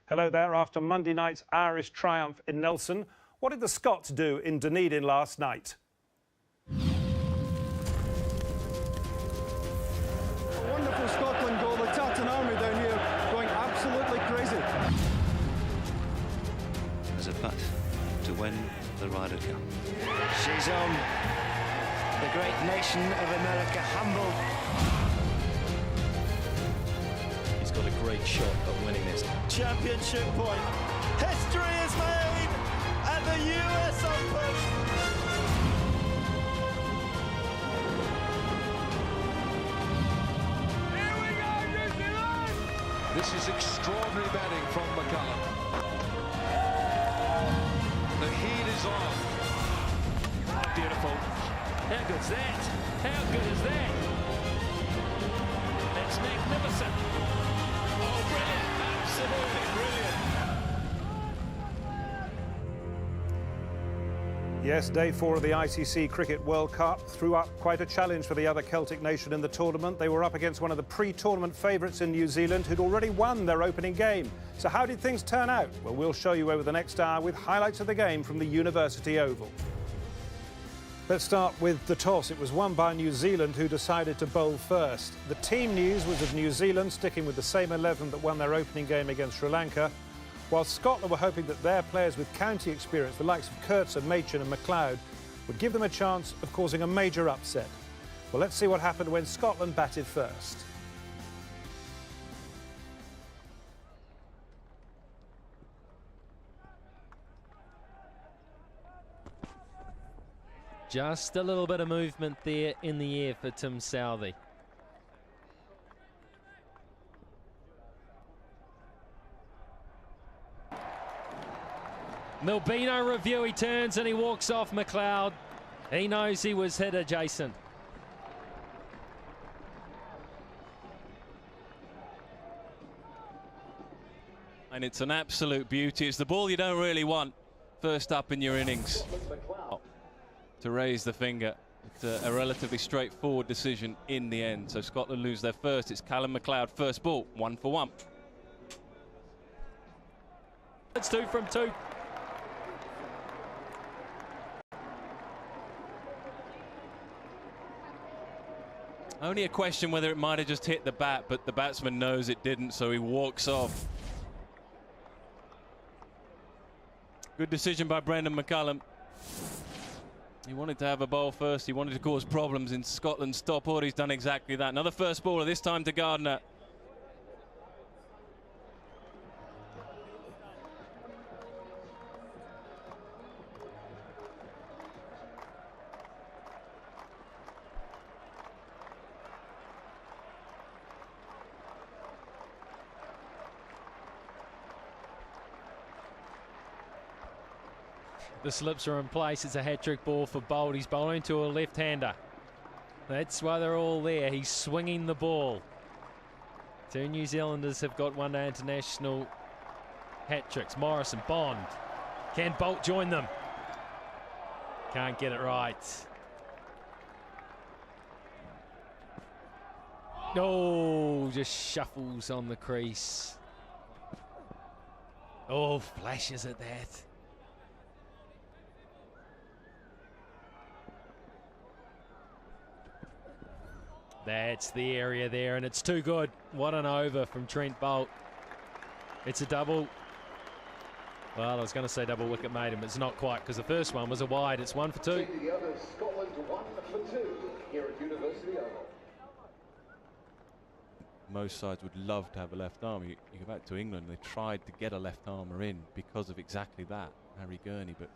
Hello there. After Monday night's Irish triumph in Nelson, what did the Scots do in Dunedin last night? A wonderful Scotland goal. The Tartan Army down here going absolutely crazy. There's a putt to win the Ryder Cup. She's on. The great nation of America humbled. He's got a great shot at winning this. Championship point. History is made at the US Open. Here we go, New Zealand! This is extraordinary batting from McCullum. The heat is on. Oh, beautiful. How good's that? How good is that? That's magnificent. Oh, brilliant. Absolutely brilliant. Yes, day 4 of the ICC Cricket World Cup threw up quite a challenge for the other Celtic nation in the tournament. They were up against one of the pre-tournament favourites in New Zealand who'd already won their opening game. So how did things turn out? Well, we'll show you over the next hour with highlights of the game from the University Oval. Let's start with the toss. It was won by New Zealand, who decided to bowl first. The team news was of New Zealand sticking with the same 11 that won their opening game against Sri Lanka, while Scotland were hoping that their players with county experience, the likes of Courtson, Machin and McLeod, would give them a chance of causing a major upset. Well, let's see what happened when Scotland batted first. Just a little bit of movement there in the air for Tim Southee. Milbino review, he turns and he walks off McLeod. He knows he was hit adjacent. And it's an absolute beauty. It's the ball you don't really want first up in your innings. To raise the finger. It's a relatively straightforward decision in the end. So Scotland lose their first. It's Callum McLeod, first ball, 1 for 1. It's 2 from 2. Only a question whether it might have just hit the bat, but the batsman knows it didn't, so he walks off. Good decision by Brendan McCullum. He wanted to have a bowl first. He wanted to cause problems in Scotland's stop order. He's done exactly that. Another first baller, this time to Gardner. The slips are in place. It's a hat-trick ball for Bolt. He's bowling to a left-hander. That's why they're all there. He's swinging the ball. 2 New Zealanders have got one-day international hat-tricks. Morrison, Bond. Can Bolt join them? Can't get it right. Oh, just shuffles on the crease. Oh, flashes at that. That's the area there, and it's too good. What an over from Trent Bolt. It's a double. Well, I was going to say double wicket made him. It's not quite, because the first one was a wide. It's 1 for 2. The other, Scotland 1 for 2 here at University Oval. Most sides would love to have a left arm. You go back to England, they tried to get a left armer in because of exactly that, Harry Gurney, but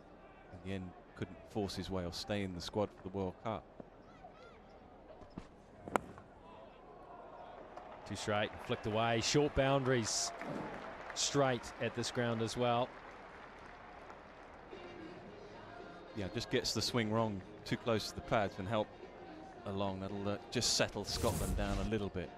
in the end couldn't force his way or stay in the squad for the World Cup. Too straight, flicked away. Short boundaries straight at this ground as well. Yeah, just gets the swing wrong, too close to the pads and help along. That'll just settle Scotland down a little bit.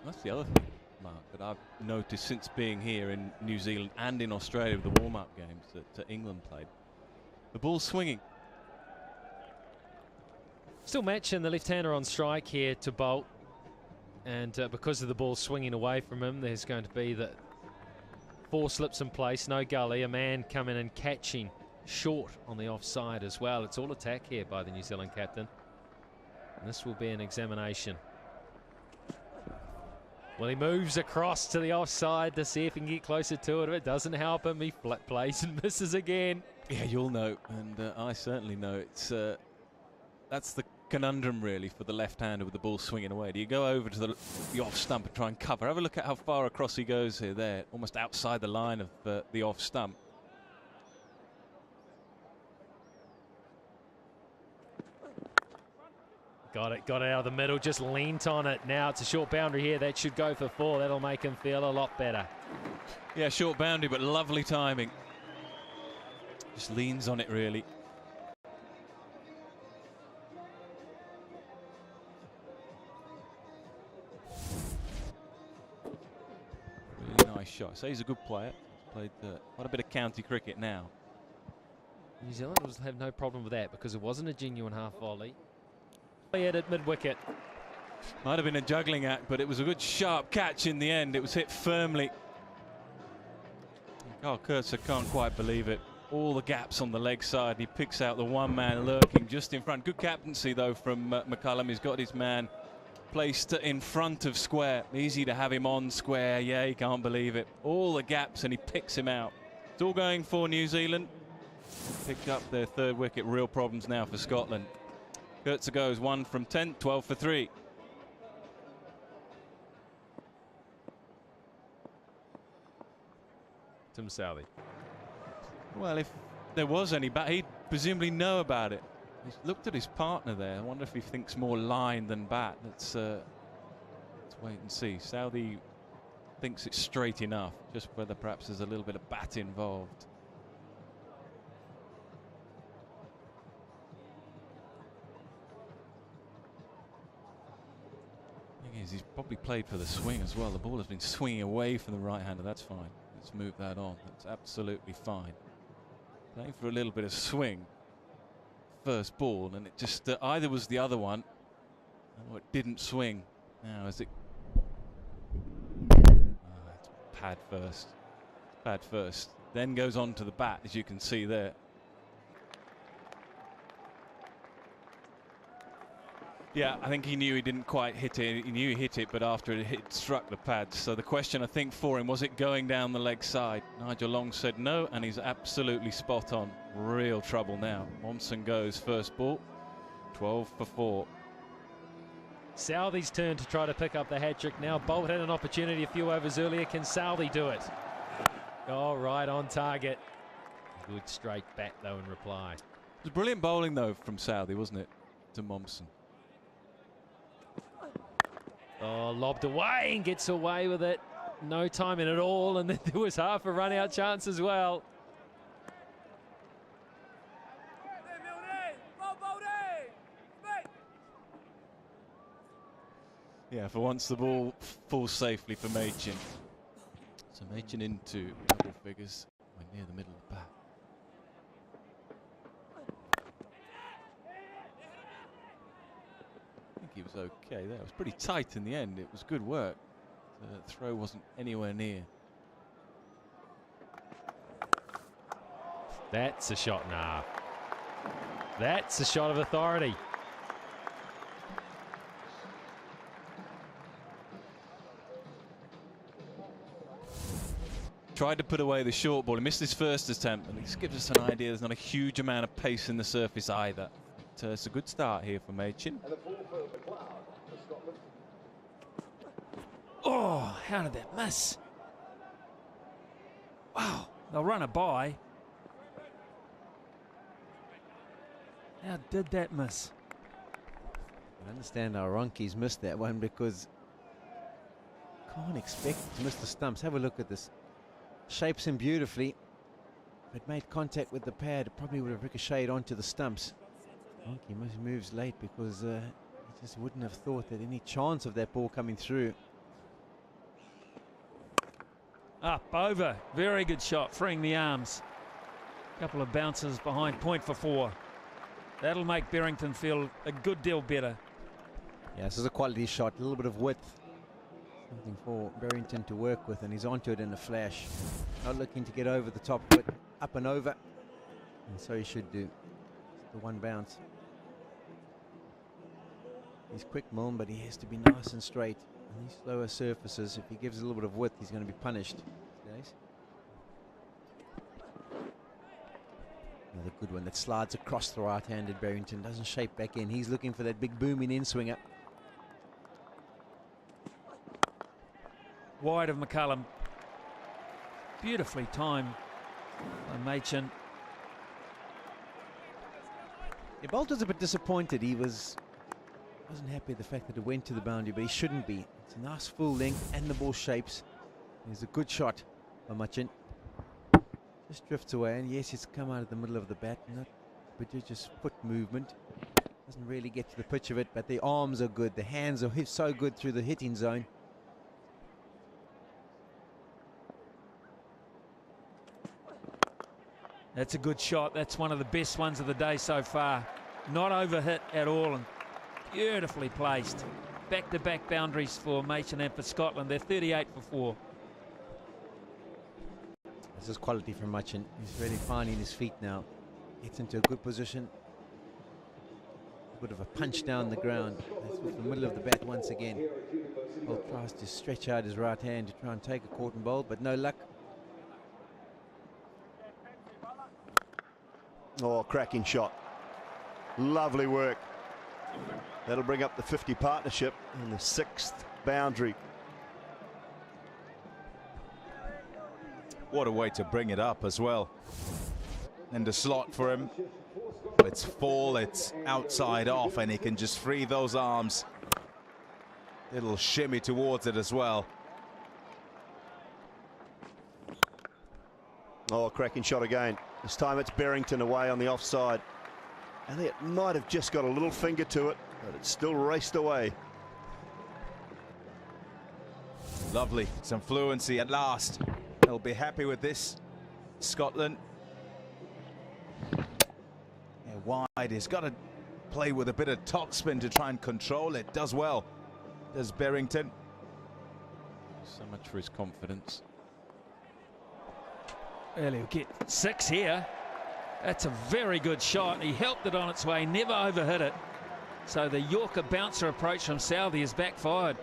That's the other thing, Mark, that I've noticed since being here in New Zealand and in Australia with the warm-up games that England played. The ball's swinging. Still matching the left-hander on strike here to Bolt. and because of the ball swinging away from him, there's going to be the 4 slips in place, no gully, a man coming and catching short on the offside as well. It's all attack here by the New Zealand captain. And this will be an examination. Well, he moves across to the offside to see if he can get closer to it. If it doesn't help him, he plays and misses again. Yeah, you'll know, and I certainly know. It's that's the conundrum really for the left-hander with the ball swinging away. Do you go over to the off stump and try and cover? Have a look at how far across he goes here. There, almost outside the line of the off stump. Got it out of the middle, just leant on it. Now it's a short boundary here. That should go for 4. That'll make him feel a lot better. Yeah, short boundary, but lovely timing. Just leans on it, really. Really nice shot. So he's a good player. Played quite a bit of county cricket now. New Zealand will have no problem with that because it wasn't a genuine half volley. At mid-wicket. Might have been a juggling act, but it was a good sharp catch in the end. It was hit firmly. Carl Kurtzer can't quite believe it. All the gaps on the leg side. He picks out the one man lurking just in front. Good captaincy though from McCullum. He's got his man placed in front of square. Easy to have him on square. Yeah, he can't believe it. All the gaps and he picks him out. It's all going for New Zealand. Picked up their 3rd wicket. Real problems now for Scotland. Kurtzer goes 1 from 10, 12 for 3. Tim Southee. Well, if there was any bat, he'd presumably know about it. He's looked at his partner there. I wonder if he thinks more line than bat. Let's wait and see. Southee thinks it's straight enough, just whether perhaps there's a little bit of bat involved. He's probably played for the swing as well. The ball has been swinging away from the right-hander. That's fine. Let's move that on. That's absolutely fine. Playing for a little bit of swing. First ball, and it just either was the other one, or it didn't swing. Now is it? It's pad first. Pad first. Then goes on to the bat, as you can see there. Yeah, I think he knew he didn't quite hit it. He knew he hit it, but after it struck the pads. So the question, I think, for him, was it going down the leg side? Nigel Long said no, and he's absolutely spot on. Real trouble now. Momsen goes first ball, 12 for 4. Southee's turn to try to pick up the hat-trick now. Bolt had an opportunity a few overs earlier. Can Southee do it? Oh, right on target. Good straight bat, though, in reply. It was brilliant bowling, though, from Southee, wasn't it, to Momsen? Oh, lobbed away and gets away with it. No timing at all, and then there was half a run-out chance as well. Yeah, for once the ball falls safely for Machin. So Machin into double figures. We're near the middle of the bat. I think he was okay there. It was pretty tight in the end. It was good work. The throw wasn't anywhere near. That's a shot now. That's a shot of authority. Tried to put away the short ball. He missed his first attempt, and this gives us an idea there's not a huge amount of pace in the surface either. But, it's a good start here for Machin. Oh, how did that miss? Wow, they'll run it by. How did that miss? I understand how Ronke's missed that one because can't expect to miss the stumps. Have a look at this. Shapes him beautifully. If it made contact with the pad, it probably would have ricocheted onto the stumps. Ronke moves late because he just wouldn't have thought that any chance of that ball coming through. Up, over. Very good shot, freeing the arms. Couple of bounces behind point for 4. That'll make Berrington feel a good deal better. Yeah, this is a quality shot. A little bit of width Something for Berrington to work with, and he's onto it in a flash. Not looking to get over the top, but up and over. And so he should do. It's the one bounce. He's quick, Milne, but he has to be nice and straight. And these slower surfaces, if he gives a little bit of width, he's going to be punished. Nice. Another good one that slides across the right-handed Berrington. Doesn't shape back in. He's looking for that big booming in-swinger. Wide of McCullum. Beautifully timed by Machin. Yeah, Bolt was a bit disappointed. He wasn't happy with the fact that it went to the boundary, but he shouldn't be. It's a nice full length and the ball shapes. There's a good shot by Machin. Just drifts away, and yes, it's come out of the middle of the bat. Not prodigious foot movement. Doesn't really get to the pitch of it, but the arms are good. The hands are so good through the hitting zone. That's a good shot. That's one of the best ones of the day so far. Not overhit at all and beautifully placed. Back-to-back boundaries for Machin and for Scotland. They're 38 for 4. This is quality from Machin. He's really finding his feet now. Gets into a good position. A bit of a punch down the ground. That's with the middle of the bat once again. Bolt tries to stretch out his right hand to try and take a caught and bowl, but no luck. Oh, cracking shot. Lovely work. That'll bring up the 50 partnership in the 6th boundary. What a way to bring it up as well. And the slot for him. It's full, it's outside off, and he can just free those arms. Little shimmy towards it as well. Oh, cracking shot again. This time it's Berrington away on the offside. Elliott might have just got a little finger to it, but it's still raced away. Lovely, some fluency at last. They'll be happy with this. Scotland. Yeah, wide, he's got to play with a bit of topspin to try and control it. Does well, does Berrington. So much for his confidence. Well, he'll get 6 here. That's a very good shot. He helped it on its way, never overhit it. So the Yorker bouncer approach from Southey has backfired.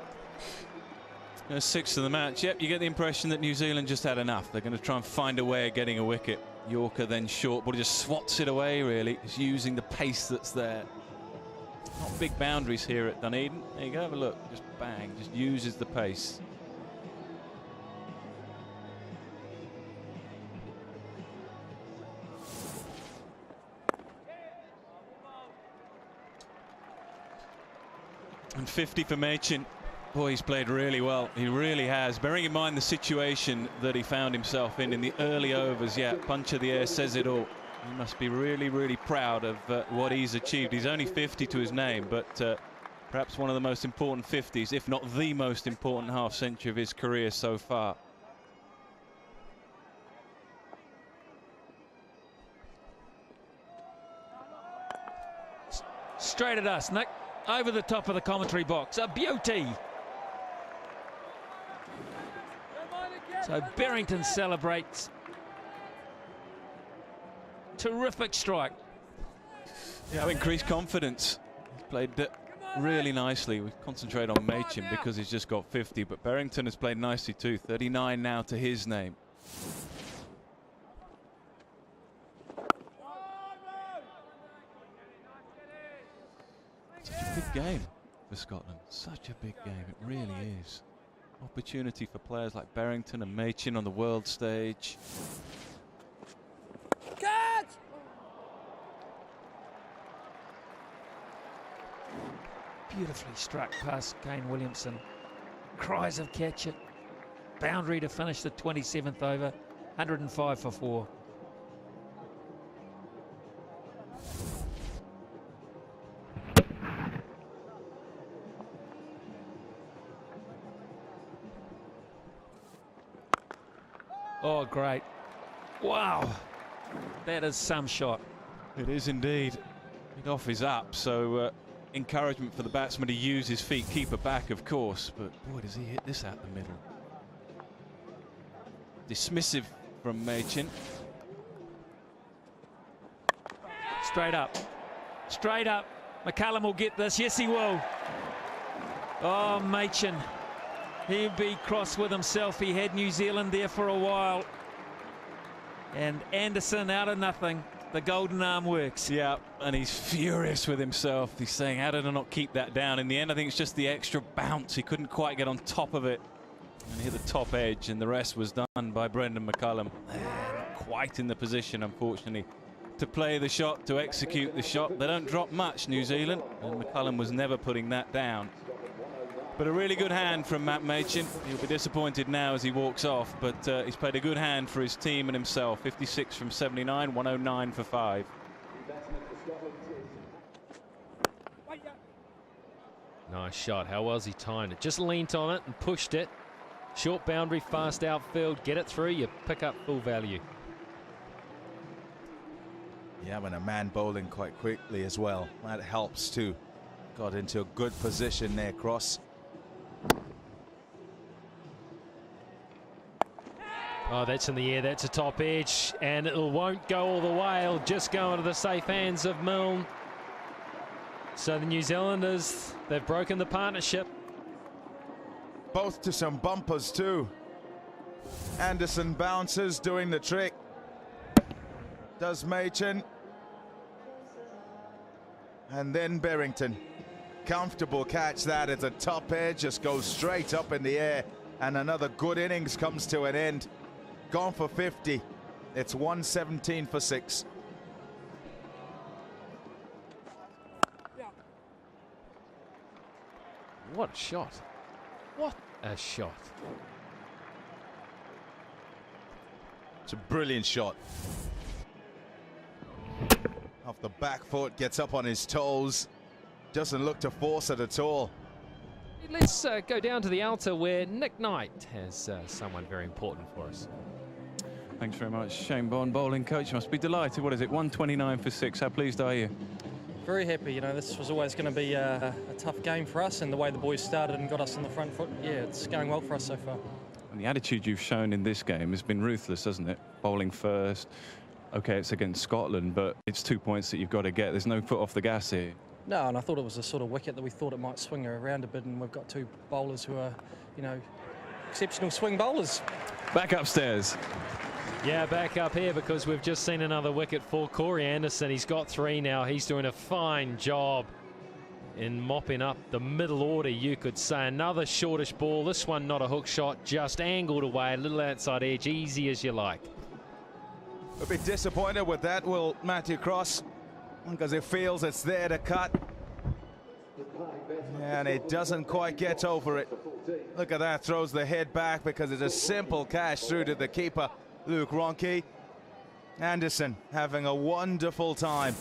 6th of the match. Yep, you get the impression that New Zealand just had enough. They're going to try and find a way of getting a wicket. Yorker then short, but he just swats it away, really. Just using the pace that's there. Not big boundaries here at Dunedin. There you go, have a look. Just bang, just uses the pace. And 50 for Machin. Boy, he's played really well. He really has. Bearing in mind the situation that he found himself in the early overs. Yeah, punch of the air says it all. He must be really, really proud of what he's achieved. He's only 50 to his name, but perhaps one of the most important 50s, if not the most important half century of his career so far. Straight at us, Nick. Over the top of the commentary box. A beauty. So Berrington celebrates. Terrific strike. Yeah, increased confidence. He's played really nicely. We concentrate on Machin because he's just got 50, but Berrington has played nicely too. 39 now to his name. Such a big game for Scotland. Such a big game. It really is. Opportunity for players like Berrington and Machin on the world stage. Catch! Beautifully struck past Kane Williamson. Cries of catch it. Boundary to finish the 27th over. 105 for 4. Oh, great. Wow. That is some shot. It is indeed. Mid-off is up, so encouragement for the batsman to use his feet, keeper back, of course, but boy, does he hit this out the middle. Dismissive from Machin. Straight up. Straight up. McCullum will get this. Yes, he will. Oh, Machin. He'll be cross with himself. He had New Zealand there for a while. And Anderson out of nothing. The golden arm works. Yeah, and he's furious with himself. He's saying, how did I not keep that down? In the end, I think it's just the extra bounce. He couldn't quite get on top of it and hit the top edge, and the rest was done by Brendan McCullum. Not quite in the position, unfortunately, to play the shot, to execute the shot. They don't drop much, New Zealand, and McCullum was never putting that down. But a really good hand from Matt Machin. He'll be disappointed now as he walks off, but he's played a good hand for his team and himself. 56 from 79, 109 for 5. Nice shot. How well has he timed it? Just leant on it and pushed it. Short boundary, fast outfield. Get it through, you pick up full value. Yeah, when a man bowling quite quickly as well, that helps too. Got into a good position there, Cross. Oh, that's in the air. That's a top edge, and it won't go all the way. It'll just go into the safe hands of Milne. So the New Zealanders, they've broken the partnership. Both to some bumpers too. Anderson bounces, doing the trick. Does Machin. And then Berrington. Comfortable catch that. It's a top edge, just goes straight up in the air. And another good innings comes to an end. Gone for 50. It's 117 for 6. What a shot. What a shot. It's a brilliant shot. Off the back foot, gets up on his toes. Doesn't look to force it at all. Let's go down to the outer where Nick Knight has someone very important for us. Thanks very much, Shane Bond, bowling coach. Must be delighted. What is it, 129 for 6? How pleased are you? Very happy. You know, this was always going to be a tough game for us, and the way the boys started and got us on the front foot, yeah, it's going well for us so far. And the attitude you've shown in this game has been ruthless, hasn't it? Bowling first. Okay, it's against Scotland, but it's 2 points that you've got to get. There's no foot off the gas here. No, and I thought it was a sort of wicket that we thought it might swing around a bit, and we've got two bowlers who are, you know, exceptional swing bowlers. Back upstairs. Yeah, back up here because we've just seen another wicket for Corey Anderson. He's got 3 now. He's doing a fine job in mopping up the middle order, you could say. Another shortish ball. This one not a hook shot, just angled away, a little outside edge, easy as you like. A bit disappointed with that, will Matthew Cross, because he feels it's there to cut. And it doesn't quite get over it. Look at that, throws the head back because it's a simple catch through to the keeper, Luke Ronchi. Anderson having a wonderful time.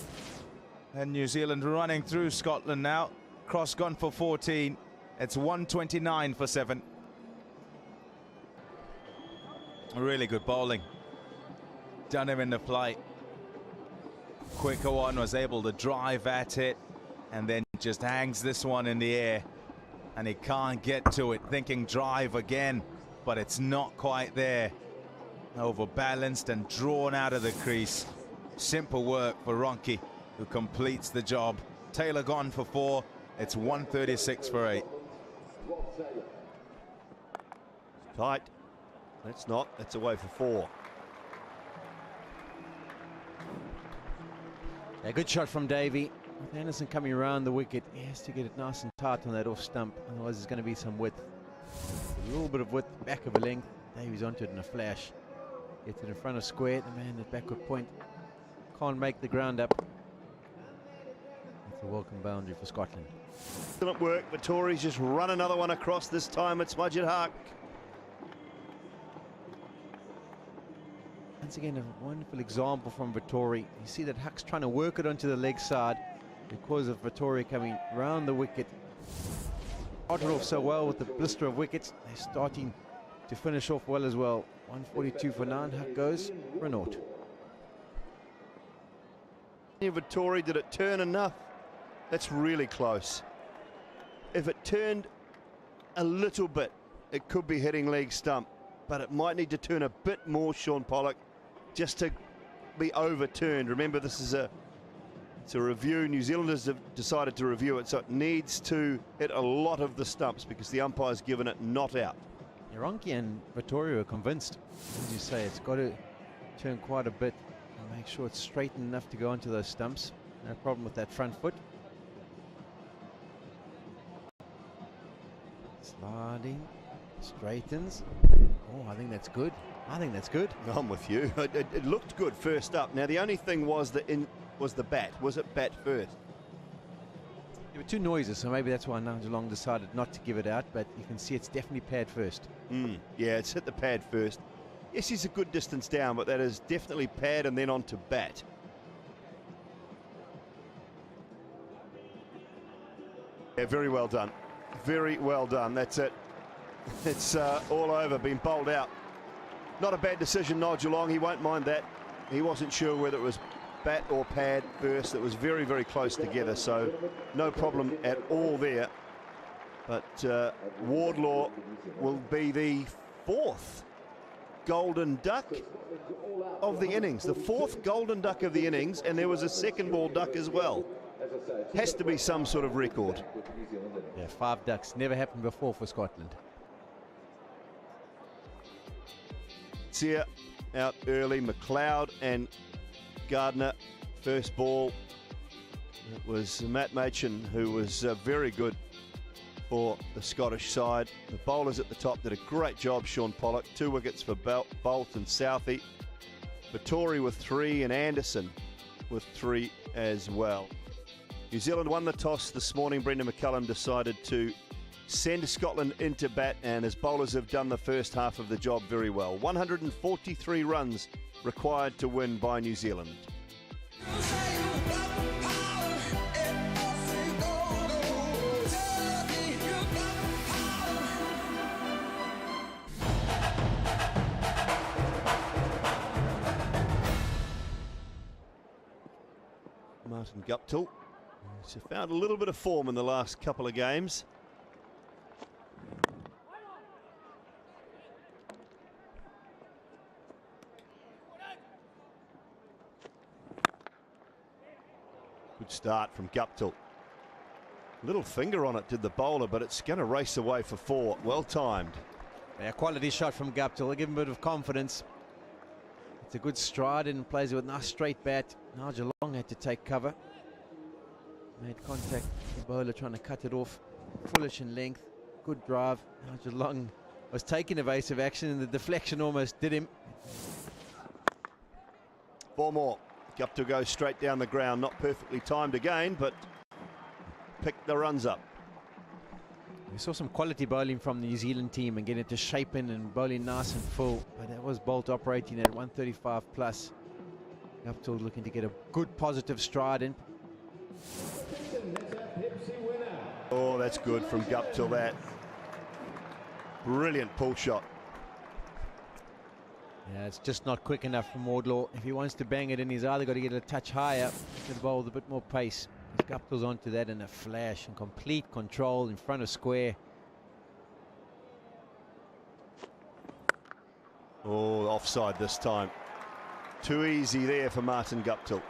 And New Zealand running through Scotland now. Cross gone for 14. It's 129 for 7. Really good bowling. Done him in the flight. Quicker one, was able to drive at it and then just hangs this one in the air and he can't get to it, thinking drive again, but it's not quite there. Overbalanced and drawn out of the crease. Simple work for Ronchi, who completes the job. Taylor gone for 4. It's 136 for 8. Tight. That's not. That's away for 4. A good shot from Davey. With Anderson coming around the wicket, he has to get it nice and tight on that off stump, otherwise there's going to be some width. A little bit of width, back of a length. Davey's onto it in a flash. Gets it in front of square. The man at backward point can't make the ground up. It's a welcome boundary for Scotland. Didn't work, but Tory's just run another one across. This time it's Majid Haq. Once again, a wonderful example from Vettori. You see that Huck's trying to work it onto the leg side because of Vettori coming round the wicket. Started off so well with the blister of wickets. They're starting to finish off well as well. 142 for 9. Huck goes for a naught. Vettori, did it turn enough That's really close. If it turned a little bit, it could be hitting leg stump, but it might need to turn a bit more, Shaun Pollock, just to be overturned. Remember, this is it's a review. New Zealanders have decided to review it, so it needs to hit a lot of the stumps because the umpire's given it not out. Ronke and Vittorio are convinced. As you say, it's got to turn quite a bit and make sure it's straight enough to go onto those stumps. No problem with that front foot. Sliding, straightens. Oh, I think that's good. I think that's good. I'm with you. It looked good first up. Now the only thing was the bat. Was it bat first? There were two noises, so maybe that's why Nigel Long decided not to give it out, but you can see it's definitely pad first. Yeah, it's hit the pad first. Yes, he's a good distance down, but that is definitely pad and then on to bat. Yeah, very well done. Very well done. That's it. It's all over, been bowled out. Not a bad decision, Nigel Long. He won't mind that. He wasn't sure whether it was bat or pad first. It was very, very close together, so no problem at all there. But Wardlaw will be the fourth golden duck of the innings. The fourth golden duck of the innings, and there was a second ball duck as well. Has to be some sort of record. Yeah, 5 ducks. Never happened before for Scotland. Sear out early. McLeod and Gardner first ball. It was Matt Machin who was very good for the Scottish side. The bowlers at the top did a great job. Shaun Pollock, 2 wickets for Bolt and Southey. Vittori with 3 and Anderson with 3 as well. New Zealand won the toss this morning. Brendan McCullum decided to send Scotland into bat, and his bowlers have done the first half of the job very well. 143 runs required to win by New Zealand. Martin Guptill, he's found a little bit of form in the last couple of games. Good start from Guptill. Little finger on it did the bowler, but it's going to race away for 4. Well timed. Yeah, quality shot from Guptill. Give him a bit of confidence. It's a good stride and plays it with a nice straight bat. Nigel Long had to take cover. Made contact. The bowler trying to cut it off. Foolish in length. Good drive. Nigel Long was taking evasive action and the deflection almost did him. 4 more. Guptill goes straight down the ground. Not perfectly timed again, but picked the runs up. We saw some quality bowling from the New Zealand team and getting it to shape in and bowling nice and full. But that was Bolt operating at 135 plus. Guptill looking to get a good positive stride in. Oh, that's good from Guptill. That brilliant pull shot. Yeah, it's just not quick enough from Wardlaw. If he wants to bang it in, he's either got to get it a touch higher, get the ball with a bit more pace. Guptill's onto that in a flash and complete control in front of square. Oh, offside this time. Too easy there for Martin Guptill.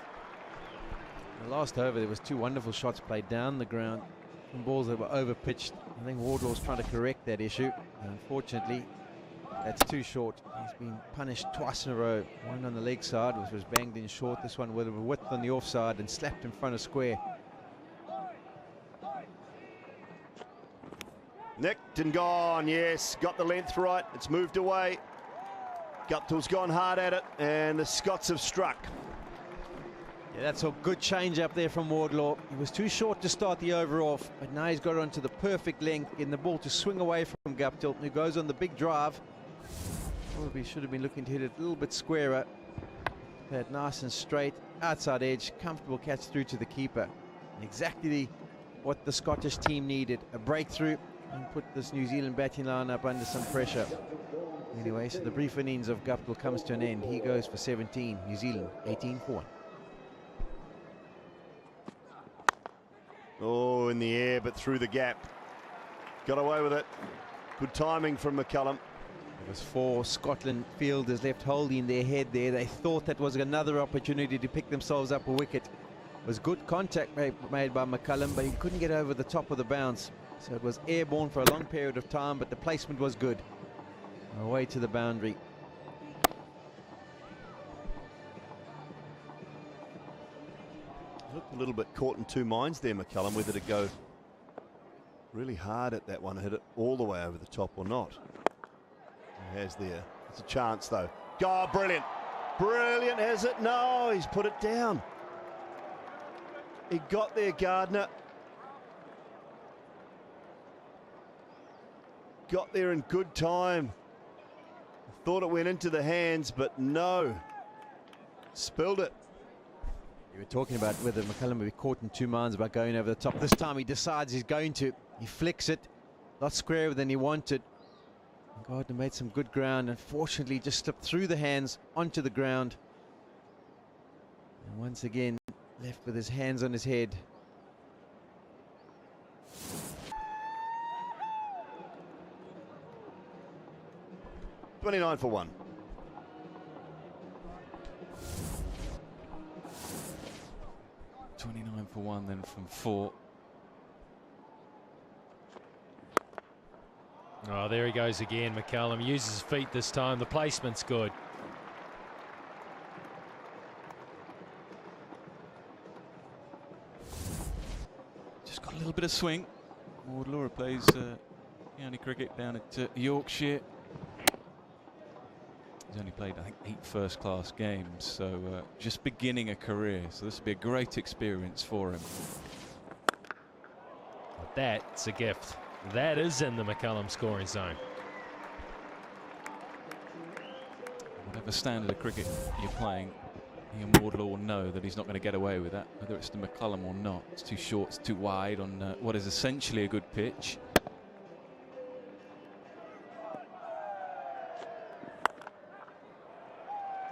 The last over, there was 2 wonderful shots played down the ground from balls that were over-pitched. I think Wardlaw's trying to correct that issue. And unfortunately, that's too short. He's been punished twice in a row. One on the leg side, which was banged in short. This one with a width on the offside and slapped in front of square. Nicked and gone, yes. Got the length right. It's moved away. Guptill's gone hard at it, and the Scots have struck. Yeah, that's a good change up there from Wardlaw. He was too short to start the over off, but now he's got it onto the perfect length, getting the ball to swing away from Guptill, who goes on the big drive. Probably should have been looking to hit it a little bit squarer. That nice and straight, outside edge, comfortable catch through to the keeper. And exactly what the Scottish team needed, a breakthrough, and put this New Zealand batting line up under some pressure. Anyway, so the brief innings of Guptill comes to an end. He goes for 17, New Zealand 18 for 1. Oh, in the air, but through the gap. Got away with it. Good timing from McCullum. It was 4 Scotland fielders left holding their head there. They thought that was another opportunity to pick themselves up a wicket. It was good contact made by McCullum, but he couldn't get over the top of the bounce. So it was airborne for a long period of time, but the placement was good. Away to the boundary. Looked a little bit caught in two minds there, McCullum, whether to go really hard at that one, hit it all the way over the top or not. He has there. It's a chance though. Oh, brilliant. Brilliant, has it? No, he's put it down. He got there, Gardner. Got there in good time. Thought it went into the hands, but no. Spilled it. You were talking about whether McCullum would be caught in two minds about going over the top. This time he decides he's going to. He flicks it. A lot squarer than he wanted. Gardner made some good ground. Unfortunately, just slipped through the hands onto the ground. And once again, left with his hands on his head. $29 for 1. $29 for 1 then from 4. Oh, there he goes again, McCullum. Uses his feet this time. The placement's good. Just got a little bit of swing. Wardlaw plays county cricket down at Yorkshire. He's only played, I think, 8 first-class games, so just beginning a career. So this will be a great experience for him. That's a gift. That is in the McCullum scoring zone. Whatever standard of cricket you're playing, Ian Wardlaw will know that he's not going to get away with that, whether it's to McCullum or not. It's too short, it's too wide on what is essentially a good pitch.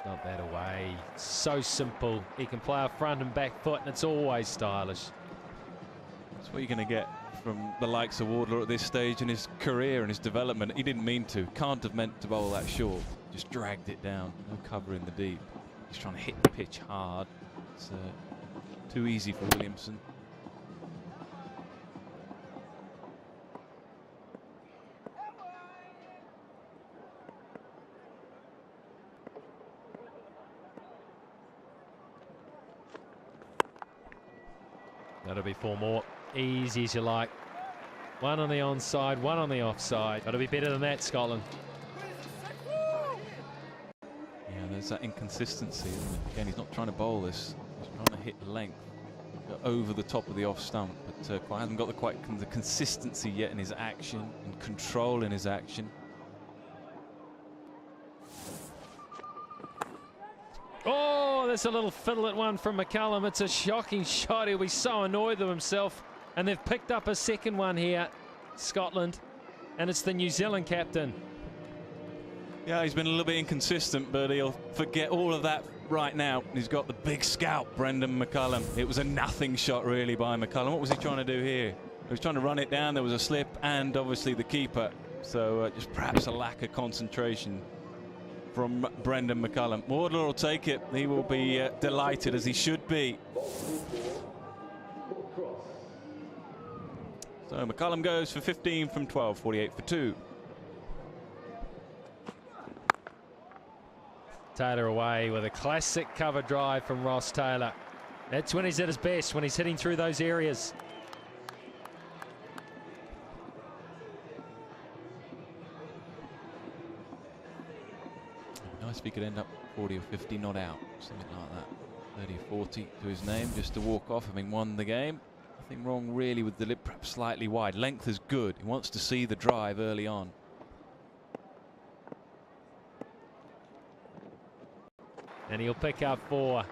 Not that away. So simple. He can play a front and back foot, and it's always stylish. That's what you're going to get from the likes of Wardlaw at this stage in his career and his development. He didn't mean to. Can't have meant to bowl that short. Just dragged it down. No cover in the deep. He's trying to hit the pitch hard. It's too easy for Williamson. That'll be 4 more. Easy as you like. 1 on the onside, 1 on the offside. That'll be better than that, Scotland. Yeah, there's that inconsistency, isn't it? Again, he's not trying to bowl this. He's trying to hit length over the top of the off stump, but quite hasn't got the consistency yet in his action and control in his action. Oh, there's a little fiddle-it one from McCullum. It's a shocking shot. He'll be so annoyed with himself. And they've picked up a second one here, Scotland. And it's the New Zealand captain. Yeah, he's been a little bit inconsistent, but he'll forget all of that right now. He's got the big scout, Brendan McCullum. It was a nothing shot, really, by McCullum. What was he trying to do here? He was trying to run it down. There was a slip, and obviously the keeper. So just perhaps a lack of concentration from Brendan McCullum. Wardlaw will take it. He will be delighted, as he should be. So McCullum goes for 15 from 12, 48 for 2. Taylor away with a classic cover drive from Ross Taylor. That's when he's at his best, when he's hitting through those areas. Nice if he could end up 40 or 50 not out, something like that. 30 or 40 to his name, just to walk off having won the game. Nothing wrong really with the lip, perhaps slightly wide. Length is good. He wants to see the drive early on. And he'll pick up 4.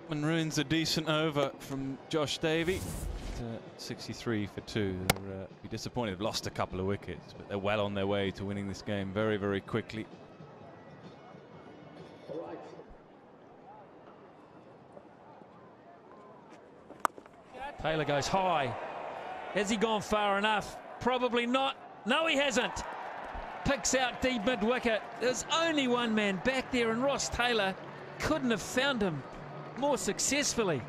And ruins a decent over from Josh Davey. 63 for 2. They'll be disappointed. They've lost a couple of wickets, but they're well on their way to winning this game very, very quickly. Taylor goes high. Has he gone far enough? Probably not. No, he hasn't. Picks out deep mid-wicket. There's only one man back there, and Ross Taylor couldn't have found him more successfully.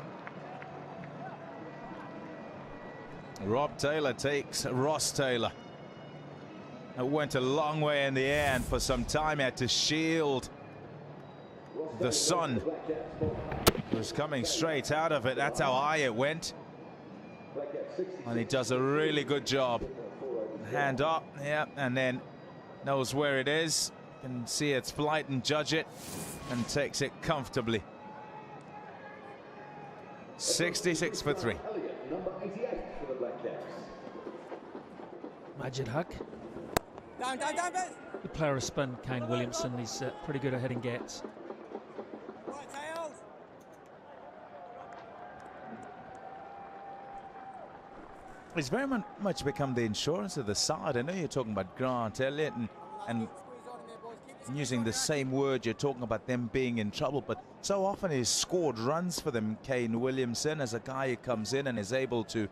Rob Taylor takes Ross Taylor. It went a long way in the air, and for some time had to shield the sun. It was coming straight out of it. That's how high it went. And he does a really good job. Hand up, yeah, and then knows where it is. Can see its flight and judge it, and takes it comfortably. 66 for 3. Majid Haq. The player of spin, Kane Williamson. He's pretty good at hitting gats. He's very much become the insurance of the side. I know you're talking about Grant Elliott and using the same word, you're talking about them being in trouble, but so often he's scored runs for them, Kane Williamson, as a guy who comes in and is able to...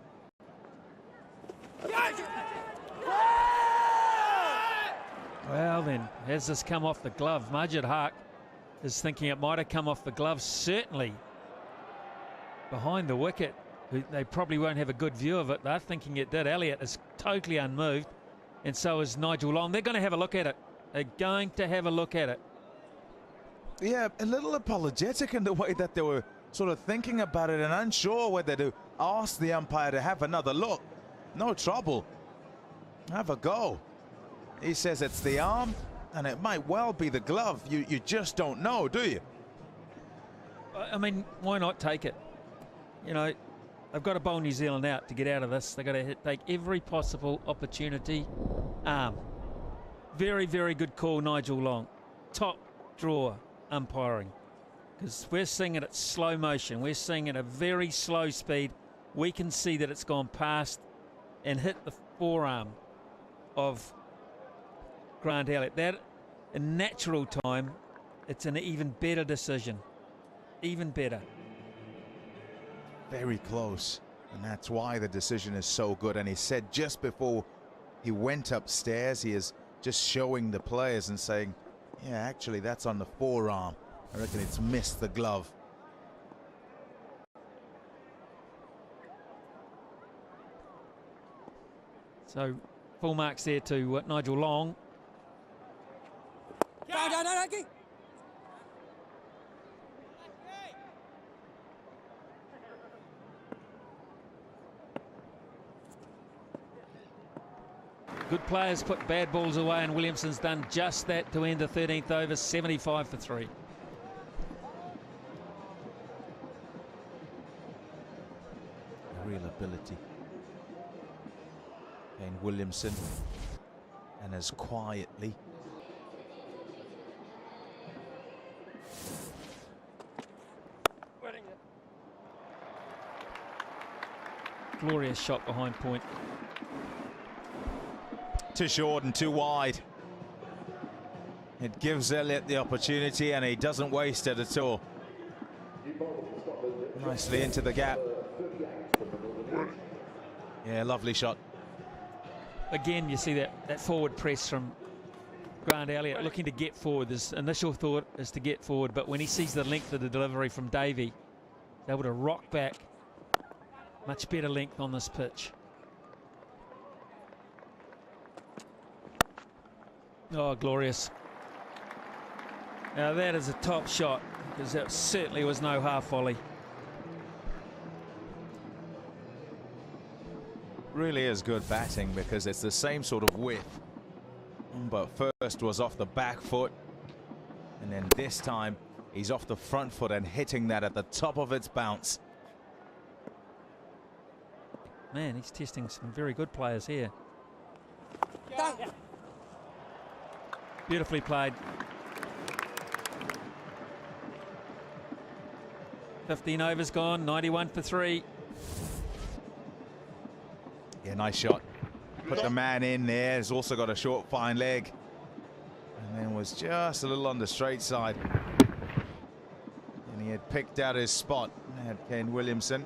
Well then, has this come off the glove? Majid Haq is thinking it might have come off the glove, certainly behind the wicket. They probably won't have a good view of it. They're thinking it did. Elliott is totally unmoved, and so is Nigel Long. They're going to have a look at it. They're going to have a look at it. Yeah, a little apologetic in the way that they were sort of thinking about it and unsure whether to ask the umpire to have another look. No trouble. Have a go. He says it's the arm, and it might well be the glove. You just don't know, do you? I mean, why not take it? You know, they've got to bowl New Zealand out to get out of this. They've got to take every possible opportunity. Very, very good call, Nigel Long. Top drawer umpiring. Because we're seeing it at slow motion. We're seeing it at a very slow speed. We can see that it's gone past and hit the forearm of Grant Elliott. That, in natural time, it's an even better decision. Even better. Very close, and that's why the decision is so good. And he said just before he went upstairs, he is just showing the players and saying, yeah, actually that's on the forearm. I reckon it's missed the glove. So full marks there to Nigel Long. Good players put bad balls away, and Williamson's done just that to end the 13th over, 75 for 3. Real ability. Kane Williamson, and as quietly. Glorious shot behind point. Too short and too wide. It gives Elliott the opportunity, and he doesn't waste it at all. Nicely into the gap. Yeah, lovely shot. Again, you see that forward press from Grant Elliott, looking to get forward. His initial thought is to get forward, but when he sees the length of the delivery from Davey, he's able to rock back. Much better length on this pitch. Oh, glorious. Now that is a top shot, because that certainly was no half volley. Really is good batting, because it's the same sort of width. But first was off the back foot, and then this time he's off the front foot and hitting that at the top of its bounce. Man, he's testing some very good players here. Beautifully played. 15 overs gone, 91 for 3. Yeah, nice shot. Put the man in there. He's also got a short, fine leg. And then was just a little on the straight side. And he had picked out his spot. Had Kane Williamson.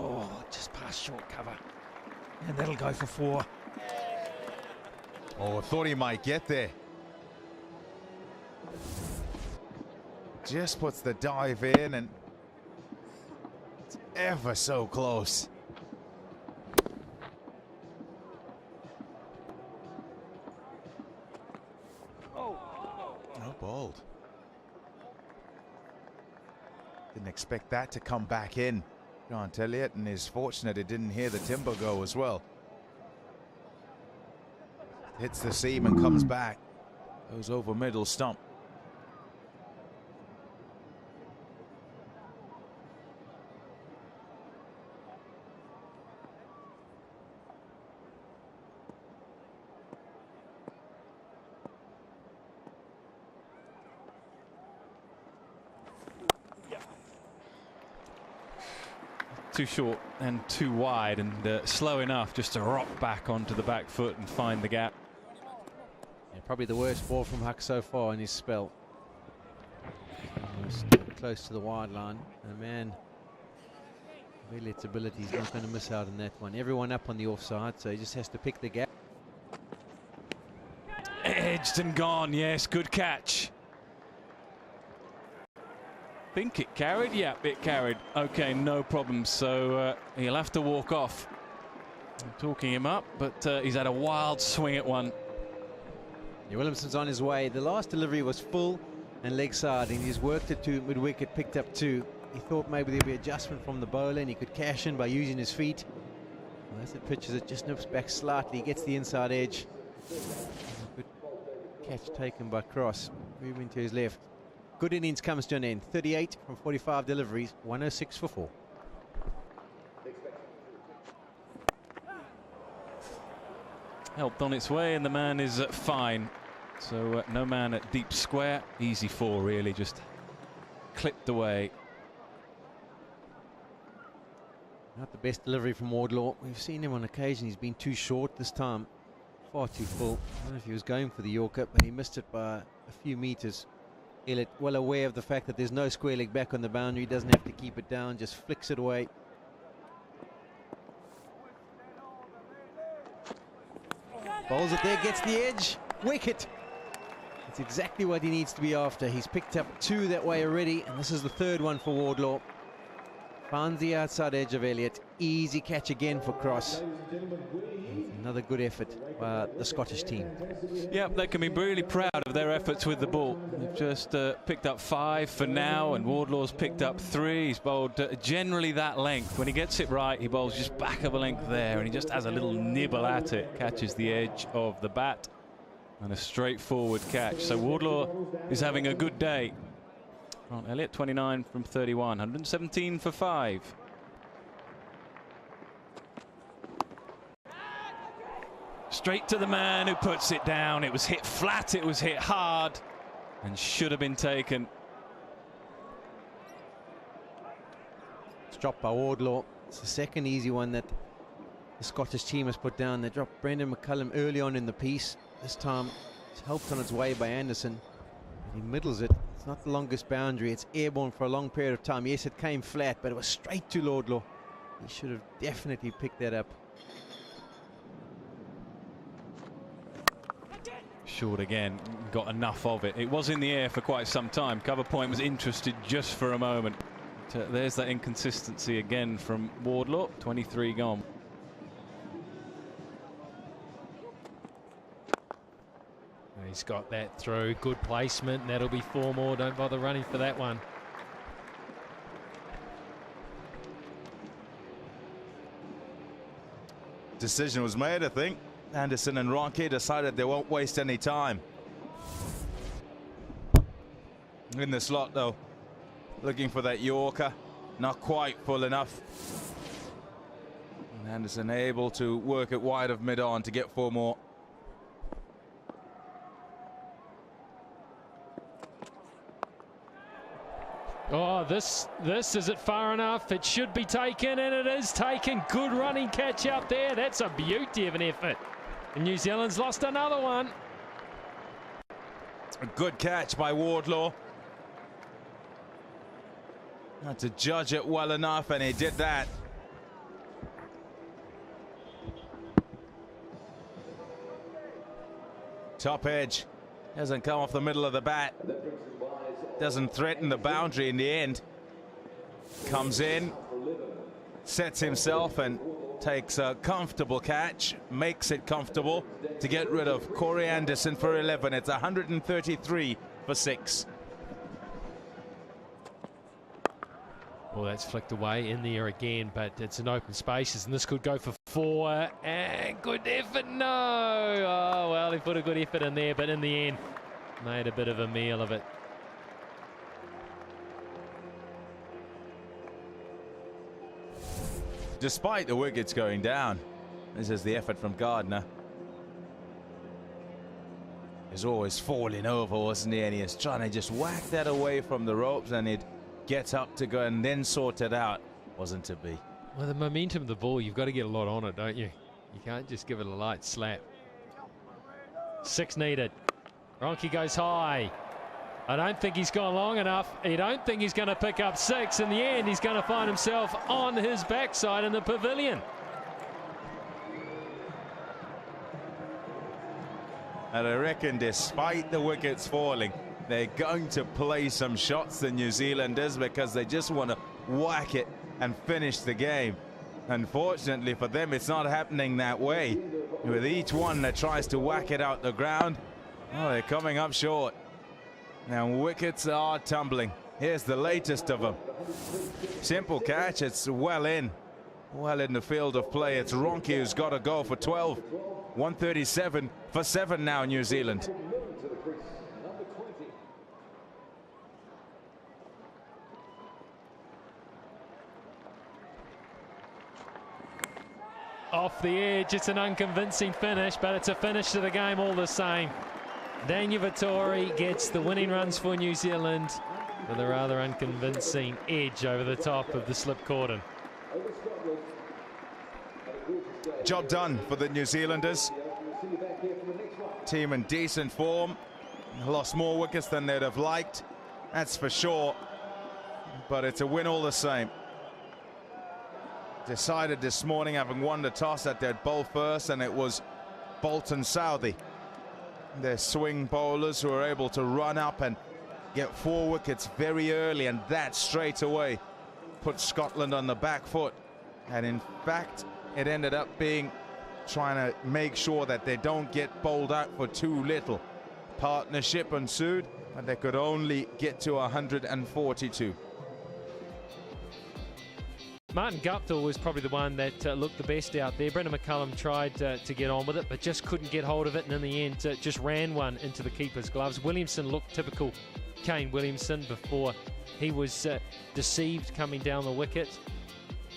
Oh, just past short cover. And that'll go for 4. Oh, I thought he might get there. Just puts the dive in, and it's ever so close. No bowled. Didn't expect that to come back in. Grant Elliott, and is fortunate it didn't hear the timber go as well. Hits the seam and comes back. Goes over middle stump. Too short and too wide, and slow enough just to rock back onto the back foot and find the gap. Yeah, probably the worst ball from Huck so far in his spell. Almost close to the wide line. And man, Elliott's ability is not going to miss out on that one. Everyone up on the offside, so he just has to pick the gap. Edged and gone, yes, good catch. Think it carried? Yeah, it carried. Okay, no problem. So he'll have to walk off. I'm talking him up, but he's had a wild swing at one. Yeah, Williamson's on his way. The last delivery was full and leg side, and he's worked it to mid-wicket, picked up 2. He thought maybe there'd be adjustment from the bowler and he could cash in by using his feet. Well, as it pitches, it just nips back slightly. He gets the inside edge. Good catch taken by Cross. Moving to his left. Good innings comes to an end. 38 from 45 deliveries, 106 for 4. Helped on its way, and the man is fine. So no man at deep square. Easy 4, really, just clipped away. Not the best delivery from Wardlaw. We've seen him on occasion. He's been too short this time. Far too full. I don't know if he was going for the Yorker, but he missed it by a few meters. Elliott, well aware of the fact that there's no square leg back on the boundary, doesn't have to keep it down, just flicks it away. Bowls it there, gets the edge, wicket. It's exactly what he needs to be after. He's picked up 2 that way already, and this is the 3rd one for Wardlaw. Finds the outside edge of Elliott. Easy catch again for Cross. Another good effort by the Scottish team. Yeah, they can be really proud of their efforts with the ball. They've just picked up 5 for now, and Wardlaw's picked up 3. He's bowled generally that length. When he gets it right, he bowls just back of a length there, and he just has a little nibble at it, catches the edge of the bat, and a straightforward catch. So Wardlaw is having a good day. Grant Elliott, 29 from 31, 117 for 5. Straight to the man who puts it down. It was hit flat, it was hit hard, and should have been taken. It's dropped by Wardlaw. It's the second easy one that the Scottish team has put down. They dropped Brendan McCullum early on in the piece. This time it's helped on its way by Anderson. He middles it. It's not the longest boundary. It's airborne for a long period of time. Yes, it came flat, but it was straight to Wardlaw. He should have definitely picked that up. Short again, got enough of it. It was in the air for quite some time. Cover point was interested just for a moment. There's that inconsistency again from Wardlaw. 23 gone. He's got that through. Good placement. That'll be 4 more. Don't bother running for that one. Decision was made, I think. Anderson and Ronke decided they won't waste any time. In the slot, though. Looking for that Yorker. Not quite full enough. And Anderson able to work it wide of mid-on to get 4 more. Oh, this is it far enough? It should be taken, and it is taken. Good running catch out there. That's a beauty of an effort. And New Zealand's lost another one. A good catch by Wardlaw. Had to judge it well enough, and he did that. Top edge. Doesn't come off the middle of the bat. Doesn't threaten the boundary in the end. Comes in, sets himself and takes a comfortable catch, makes it comfortable to get rid of Corey Anderson for 11. It's 133 for 6. Well, that's flicked away in the air again, but it's an open spaces, and this could go for 4. And good effort, no! Oh, well, he put a good effort in there, but in the end, made a bit of a meal of it. Despite the wickets going down, this is the effort from Gardner. He's always falling over, wasn't he? And he was trying to just whack that away from the ropes, and he'd get up to go and then sort it out. Wasn't to be. Well, the momentum of the ball, you've got to get a lot on it, don't you? You can't just give it a light slap. 6 needed. Ronke goes high. I don't think he's gone long enough. I don't think he's going to pick up 6. In the end, he's going to find himself on his backside in the pavilion. And I reckon despite the wickets falling, they're going to play some shots, the New Zealanders, because they just want to whack it and finish the game. Unfortunately for them, it's not happening that way. With each one that tries to whack it out the ground, oh, they're coming up short. Now wickets are tumbling. Here's the latest of them. Simple catch, it's well in the field of play. It's Ronke who's got to go for 12. 137 for 7 now, New Zealand. Off the edge, it's an unconvincing finish, but it's a finish to the game all the same. Daniel Vettori gets the winning runs for New Zealand with a rather unconvincing edge over the top of the slip cordon. Job done for the New Zealanders. Team in decent form. Lost more wickets than they'd have liked, that's for sure. But it's a win all the same. Decided this morning, having won the toss, that they'd bowl first, and it was Bolton Southey, their swing bowlers, who are able to run up and get 4 wickets very early, and that straight away put Scotland on the back foot. And in fact, it ended up being trying to make sure that they don't get bowled out for too little. Partnership ensued, but they could only get to 142. Martin Guptill was probably the one that looked the best out there. Brendan McCullum tried to get on with it, but just couldn't get hold of it, and in the end just ran one into the keeper's gloves. Williamson looked typical Kane Williamson before he was deceived coming down the wicket.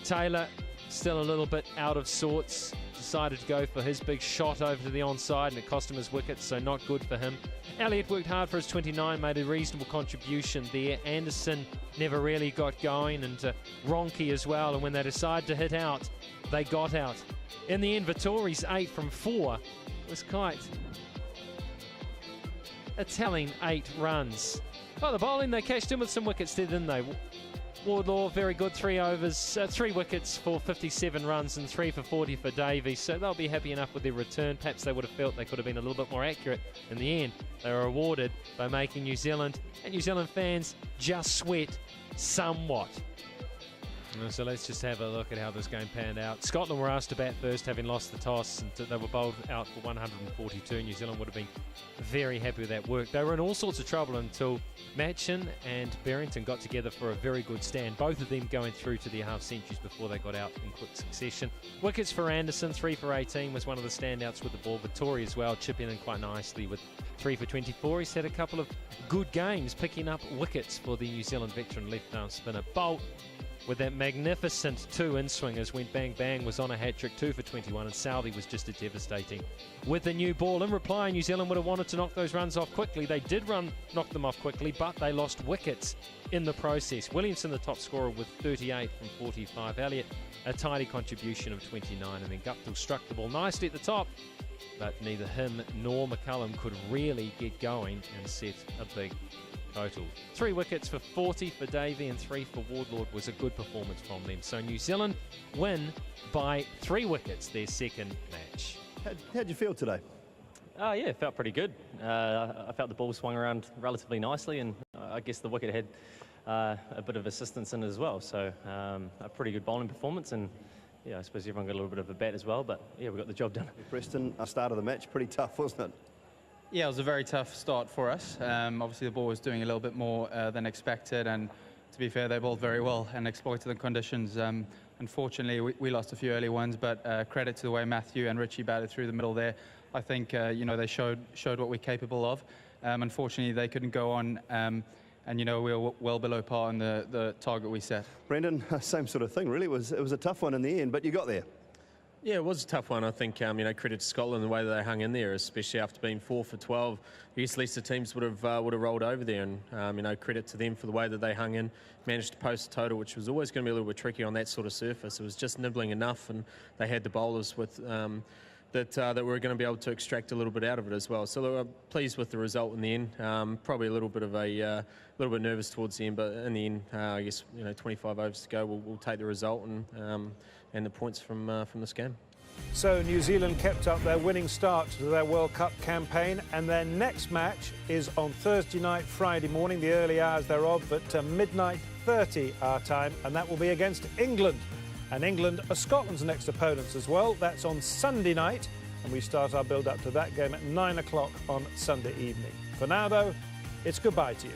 Taylor still a little bit out of sorts, decided to go for his big shot over to the onside, and it cost him his wicket, so not good for him. Elliott worked hard for his 29, made a reasonable contribution there. Anderson never really got going, and Ronke as well, and when they decided to hit out, they got out. In the end, Vittori's 8 from 4 was quite a telling 8 runs. Well, the bowling, they cashed in with some wickets there, didn't they? Wardlaw, very good, 3 overs, 3 wickets for 57 runs and 3 for 40 for Davies, so they'll be happy enough with their return. Perhaps they would have felt they could have been a little bit more accurate. In the end, they were rewarded by making New Zealand and New Zealand fans just sweat somewhat. So let's just have a look at how this game panned out. Scotland were asked to bat first, having lost the toss, and they were bowled out for 142. New Zealand would have been very happy with that work. They were in all sorts of trouble until Matchin and Berrington got together for a very good stand, both of them going through to their half centuries before they got out in quick succession. Wickets for Anderson, 3 for 18, was one of the standouts with the ball. Vittori as well, chipping in quite nicely with 3 for 24. He's had a couple of good games picking up wickets for the New Zealand veteran left-arm spinner. Bolt, with that magnificent 2 in-swingers, went bang bang, was on a hat-trick, 2 for 21, and Southey was just a devastating. With the new ball, in reply, New Zealand would have wanted to knock those runs off quickly. They did knock them off quickly, but they lost wickets in the process. Williamson, the top scorer, with 38 from 45. Elliott, a tidy contribution of 29, and then Guptill struck the ball nicely at the top, but neither him nor McCullum could really get going and set a big total. 3 wickets for 40 for Davey and 3 for Wardlaw was a good performance from them. So New Zealand win by 3 wickets, their second match. How'd you feel today? Yeah, it felt pretty good. I felt the ball swung around relatively nicely, and I guess the wicket had a bit of assistance in it as well. So a pretty good bowling performance, and yeah, I suppose everyone got a little bit of a bat as well, but yeah, we got the job done. Preston, start of the match, pretty tough, wasn't it? Yeah, it was a very tough start for us. Obviously, the ball was doing a little bit more than expected, and to be fair, they bowled very well and exploited the conditions. Unfortunately, we lost a few early ones, but credit to the way Matthew and Richie batted through the middle there. I think you know, they showed what we're capable of. Unfortunately, they couldn't go on, and you know, we were well below par on the target we set. Brendan, same sort of thing, really. It was a tough one in the end, but you got there. Yeah, it was a tough one. I think, you know, credit to Scotland the way that they hung in there, especially after being 4 for 12. I guess Leicester teams would have rolled over there, and you know, credit to them for the way that they hung in, managed to post a total, which was always going to be a little bit tricky on that sort of surface. It was just nibbling enough, and they had the bowlers with that were going to be able to extract a little bit out of it as well. So we're pleased with the result in the end. Probably a little bit of a little bit nervous towards the end, but in the end, I guess, you know, 25 overs to go, we'll take the result and the points from this game. So New Zealand kept up their winning start to their World Cup campaign, and their next match is on Thursday night, Friday morning, the early hours thereof, at midnight 30 our time, and that will be against England. And England are Scotland's next opponents as well. That's on Sunday night, and we start our build-up to that game at 9 o'clock on Sunday evening. For now, though, it's goodbye to you.